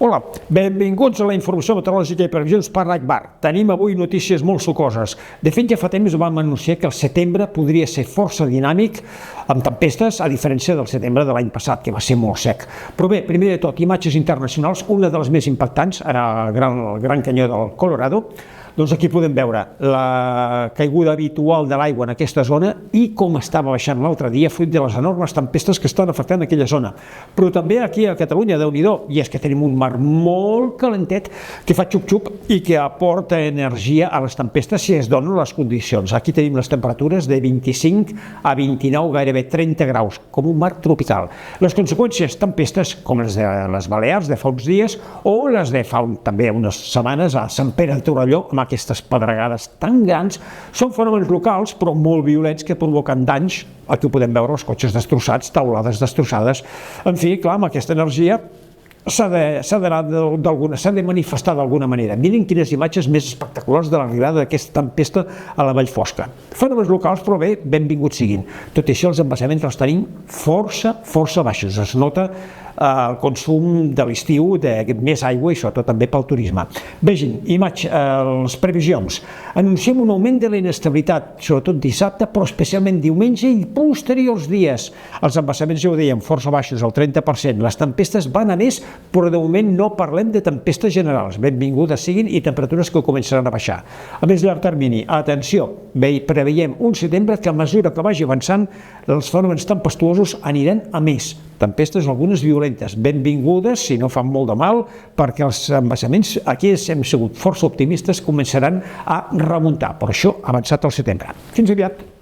Hola, benvinguts a la informació meteorològica i previsions per l'Agbar. Tenim avui notícies molt sucoses. De fet, ja fa temps vam anunciar que el setembre podria ser força dinàmic, amb tempestes, a diferència del setembre de l'any passat, que va ser molt sec. Però bé, primer de tot, imatges internacionals, una de les més impactants, al Gran Canyó del Colorado. Doncs aquí podem veure la caiguda habitual de l'aigua en aquesta zona i com estava baixant l'altre dia fruit de les enormes tempestes que estan afectant aquella zona. Però també aquí a Catalunya, Déu-n'hi-do, i és que tenim un mar molt calentet que fa xup-xup i que aporta energia a les tempestes si es donen les condicions. Aquí tenim les temperatures de 25 a 29, gairebé 30 graus, com un mar tropical. Les conseqüències tempestes, com les de les Balears de fa uns dies o les de fa també unes setmanes a Sant Pere de Torelló, amb aquestes pedregades tan grans, són fenòmens locals però molt violents que provoquen danys. Aquí ho podem veure, els cotxes destrossats, taulades destrossades. En fi, clar, amb aquesta energia s'ha de manifestar d'alguna manera. Miren quines imatges més espectaculars de l'arribada d'aquesta tempesta a la Vallfosca. Fenòmens locals, però bé, benvinguts siguin. Tot i això, els embassaments els tenim força baixos. Es nota el consum de l'estiu de més aigua i sobretot també pel turisme. Vegin, les previsions. Anunciem un augment de la inestabilitat, sobretot dissabte, però especialment diumenge i posteriors dies. Els embassaments, ja ho dèiem, força baixos, el 30%. Les tempestes van a més, però de moment no parlem de tempestes generals. Benvingudes siguin i temperatures que començaran a baixar. A més llarg termini, atenció, preveiem un setembre que a mesura que vagi avançant els fenòmens tempestuosos aniran a més. Tempestes, algunes violentes, benvingudes si no fan molt de mal, perquè els embassaments, aquí hem sigut força optimistes, començaran a remuntar. Per això ha avançat el setembre. Fins aviat.